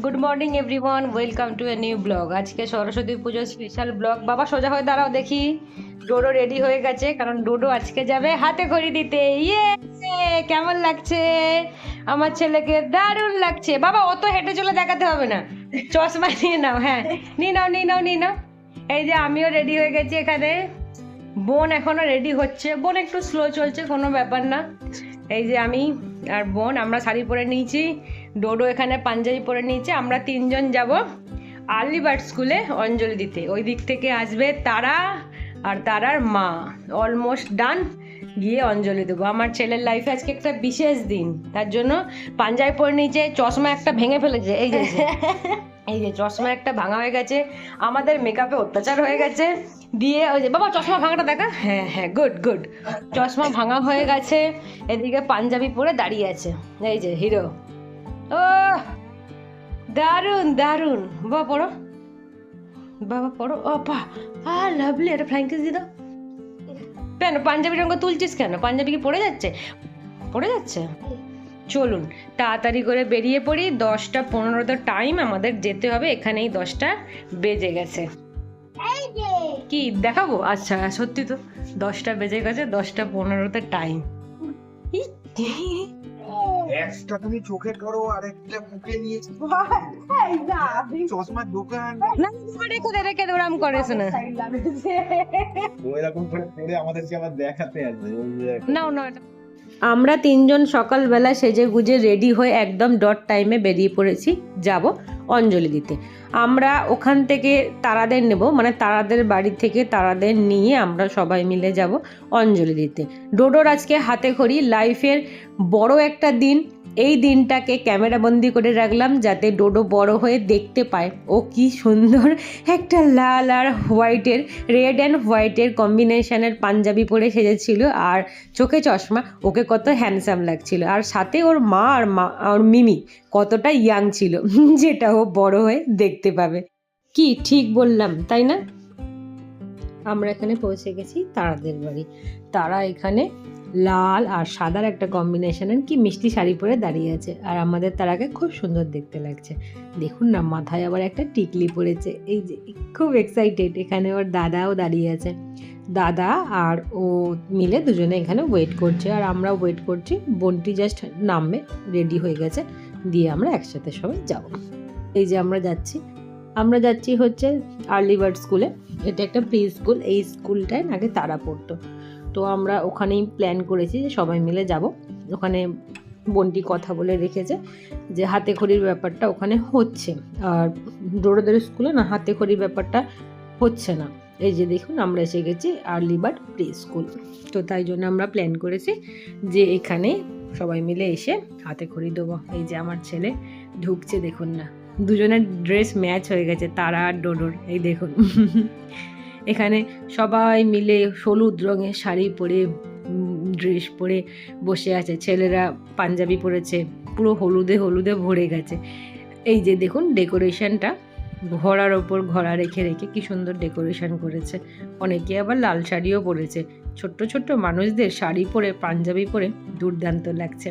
Good morning everyone, welcome to a new blog. আজকে সরস্বতী পুজোর special blog. বাবা সোজা হয়ে দাঁড়াও দেখি। ডোডো রেডি হয়ে গেছে, কারণ ডোডো আজকে যাবে হাতে খড়ি দিতে। ইয়ে, কেমন লাগছে আমার ছেলেকে? দারুণ লাগছে। বাবা অত হেঁটে চলে দেখাতে হবে না, চশমা নিয়ে নাও। হ্যাঁ, নিয়ে নাও নিয়ে নাও নিয়ে নাও। এই যে আমিও রেডি হয়ে গেছি এখানে। বোন এখনো রেডি হচ্ছে, বোন একটু স্লো চলছে, কোনো ব্যাপার না। এই যে আমি আর বোন আমরা শাড়ি পরে নিয়েছি, ডোডো এখানে পাঞ্জাবি পরে নিয়েছে। আমরা তিনজন যাব আর্লি বার্ড স্কুলে অঞ্জলি দিতে। ওই দিক থেকে আসবে তারা আর তারার মা। অলমোস্ট ডান, গিয়ে অঞ্জলি দেবো। আমার ছেলের লাইফে আজকে একটা বিশেষ দিন, তার জন্য পাঞ্জাবি পরে নিয়েছে। চশমা একটা ভেঙে ফেলেছে, এই যে এই যে চশমা একটা ভাঙা হয়ে গেছে। আমাদের মেকআপে অত্যাচার হয়ে গেছে দিয়ে। ওই যে বাবা চশমা ভাঙাটা দেখা। হ্যাঁ হ্যাঁ, গুড গুড। চশমা ভাঙা হয়ে গেছে, এদিকে পাঞ্জাবি পরে দাঁড়িয়ে আছে। এই যে হিরো। ও দারুণ দারুণ। বাবা পড়ো, বাবা পড়ো। ও বাহ, লাভলি। একটা ফ্লাইং কিস দিয়ে দাও। কেন পাঞ্জাবি রঙ তুলছিস কেন? পাঞ্জাবি কি পড়ে যাচ্ছে? পড়ে যাচ্ছে। চলুন তাড়াতাড়ি করে বেরিয়ে পড়ি। 10টা 15 টাইম আমাদের যেতে হবে, এখানেই 10টা বেজে গেছে। কি দেখাবো? আচ্ছা সত্যি তো, 10টা বেজে গেছে, 10টা 15 টাইম। একটা তুমি চোখে করো আর একটা মুখে নিয়েছি। চশমার দোকান না রেখে দে, রেখে দে, ওরম করেছ না। ও এরকম করে পরে আমাদেরকে আবার দেখাতে আসবে। নাও না। আমরা তিনজন সকালবেলা সেজে গুজে রেডি হয়ে একদম ডট টাইমে বেরিয়ে পড়েছি, যাব অঞ্জলি দিতে। আমরা ওখান থেকে তারাদের নেব, মানে তারাদের বাড়ি থেকে তারাদের নিয়ে আমরা সবাই মিলে যাব অঞ্জলি দিতে। ডোডোর আজকে হাতে খড়ি, লাইফের বড় একটা দিন। এই দিনটাকে ক্যামেরাবন্দি করে রাখলাম যাতে ডোডো বড় হয়ে দেখতে পায় ও কি সুন্দর একটা লাল আর হোয়াইটের, রেড অ্যান্ড হোয়াইটের কম্বিনেশনের পাঞ্জাবি পরে সেজেছিল, আর চোখে চশমা। ওকে কত হ্যান্ডসাম লাগছিল। আর সাথে ওর মা আর মিমি কতটা ইয়াং ছিল, যেটা ও বড় হয়ে দেখতে পাবে। কি ঠিক বললাম তাই না? আমরা এখানে পৌঁছে গেছি তারাদের বাড়ি। তারা এখানে লাল আর সাদার একটা কম্বিনেশনের কি মিষ্টি শাড়ি পরে দাঁড়িয়ে আছে, আর আমাদের তারাকে খুব সুন্দর দেখতে লাগছে। দেখুন না, মাথায় আবার একটা টিকলি পরেছে। এই যে খুব এক্সাইটেড। এখানে ওর দাদাও দাঁড়িয়ে আছে। দাদা আর ও মিলে দুজনে এখানে ওয়েট করছে, আর আমরা ওয়েট করছি। বোনটি জাস্ট নামবে, রেডি হয়ে গেছে, দিয়ে আমরা একসাথে সবাই যাব। এই যে আমরা যাচ্ছি হচ্ছে আর্লি বার্ড স্কুলে। এটা একটা প্রি স্কুল, এই স্কুলটায় আগে তারা পড়তো। তো আমরা ওখানেই প্ল্যান করেছি যে সবাই মিলে যাব। ওখানে বোনটি কথা বলে রেখেছে যে হাতে খড়ির ব্যাপারটা ওখানে হচ্ছে, আর ডোডোদের স্কুলে না হাতে খড়ির ব্যাপারটা হচ্ছে না। এই যে দেখুন, আমরা এসে গেছি আর্লি বার্ড প্রি স্কুল। তো তাই জন্য আমরা প্ল্যান করেছি যে এখানে সবাই মিলে এসে হাতে খড়ি দেবো। এই যে আমার ছেলে ঢুকছে, দেখুন না, দুজনের ড্রেস ম্যাচ হয়ে গেছে, তারা আর ডোডোর। এই দেখুন এখানে সবাই মিলে হলুদ রঙের শাড়ি পরে, ড্রেস পরে বসে আছে। ছেলেরা পাঞ্জাবি পরেছে, পুরো হলুদে হলুদে ভরে গেছে। এই যে দেখুন ডেকোরেশনটা, ঘোড়ার ওপর ঘোড়া রেখে রেখে কি সুন্দর ডেকোরেশন করেছে। অনেকে আবার লাল শাড়িও পরেছে। ছোট্ট ছোট্ট মানুষদের শাড়ি পরে পাঞ্জাবি পরে দুর্দান্ত লাগছে।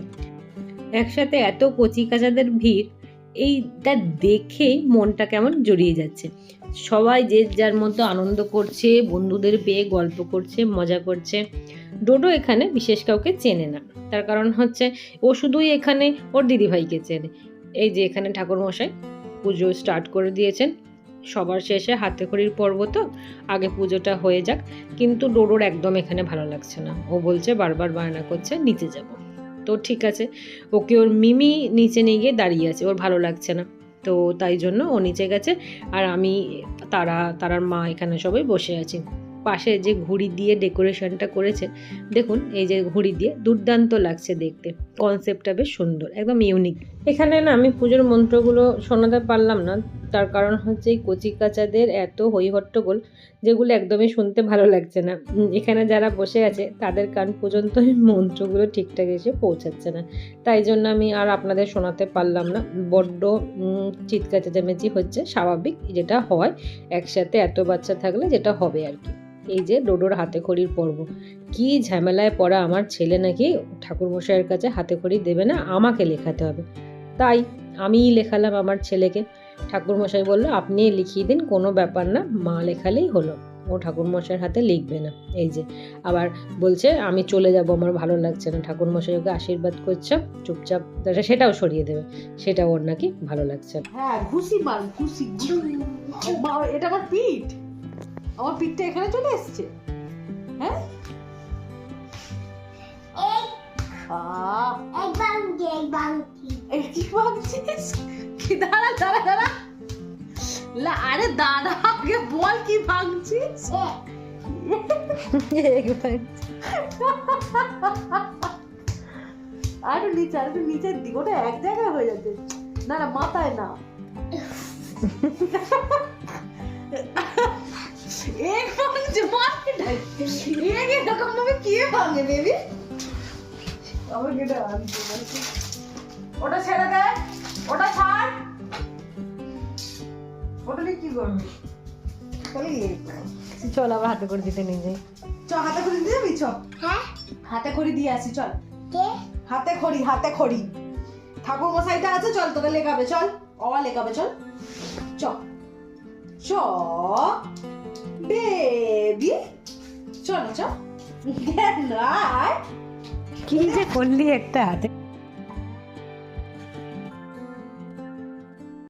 একসাথে এত কচি কাচাদের ভিড়, এইটা দেখে মনটা কেমন জড়িয়ে যাচ্ছে। সবাই যে যার মতো আনন্দ করছে, বন্ধুদের পেয়ে গল্প করছে, মজা করছে। ডোডো এখানে বিশেষ কাউকে চেনে না, তার কারণ হচ্ছে ও শুধুই এখানে ওর দিদিভাইকে চেনে। এই যে এখানে ঠাকুরমশাই পুজো স্টার্ট করে দিয়েছেন। সবার শেষে হাতে খড়ির পর্ব, তো আগে পুজোটা হয়ে যাক। কিন্তু ডোডোর একদম এখানে ভালো লাগছে না। ও বলছে, বারবার বায়না করছে নিচে যাব। তো ঠিক আছে, ওকে ওর মিমি নিচে নিয়ে গিয়ে দাঁড়িয়ে আছে, ওর ভালো লাগছে না। তো তাই জন্য ও নিচে গেছে, আর আমি তারার মা এখানে সবাই বসে আছি। পাশে যে ঘুড়ি দিয়ে ডেকোরেশনটা করেছে দেখুন, এই যে ঘুড়ি দিয়ে দুর্দান্ত লাগছে দেখতে। কনসেপ্টটা বেশ সুন্দর, একদম ইউনিক। এখানে না আমি পুজোর মন্ত্রগুলো শোনাতে পারলাম না, তার কারণ হচ্ছে এই কচি কাচাদের এত হই হট্টগোল, যেগুলো একদমই শুনতে ভালো লাগছে না। এখানে যারা বসে আছে তাদের কান পর্যন্ত মন্ত্রগুলো ঠিকঠাক এসে পৌঁছাচ্ছে না, তাই জন্য আমি আর আপনাদের শোনাতে পারলাম না। বড্ড চিৎকার চেঁচামেচি হচ্ছে, স্বাভাবিক যেটা হয় একসাথে এত বাচ্চা থাকলে যেটা হবে আর কি। এই যে ডোডোর হাতে খড়ির পর্ব, কি ঝামেলায় পড়া আমার ছেলে নাকি ঠাকুরমশাইয়ের কাছে হাতে খড়ি দেবে না, আমাকে লেখাতে হবে। তাই আমিই লেখালাম আমার ছেলেকে। ঠাকুরমশাই বললো আপনিই লিখিয়ে দিন, কোনো ব্যাপার না, মা লেখালেই হলো, ও ঠাকুরমশাইয়ের হাতে লিখবে না। এই যে আবার বলছে আমি চলে যাব, আমার ভালো লাগছে না, ঠাকুরমশাই ওকে আশীর্বাদ করছে চুপচাপ, সেটাও সরিয়ে দেবে, সেটা ওর নাকি ভালো লাগছে না। হ্যাঁ ঘুষি মার ঘুষি। এটা আমার পিঠ, আমার পিঠটা এখানে চলে এসছে। হ্যাঁ কি ভাবছিস? কি দাঁড়া দাঁড়া দাঁড়া, আরে দাদা আগে বল কি ভাঙছিস? আরে নিচে, আরে নিচের দিক, ওটা এক জায়গায় হয়ে যাচ্ছে। না না মাথায় না, এক ভাঙছে মাথায়, এক এরকম ভাবে কে ভাঙে বেবি? আমার কেটে আনছে, ওটা ছেড়ে দে, ওটা ছাড়, ওটা নিয়ে কি করবি? চল আবার হাতে করে দিতে নিয়ে যাই। চ হাতে খড়ি দিয়ে যাবি, চ হাতে খড়ি দিয়ে আসি, চল হাতে খড়ি, হাতে খড়ি ঠাকুর মশাইটা আছে, চল তোকে লেখাবে, চল লেখাবে, চল চ চ বেবি, চল চ। কি যে করলি একটা হাতে।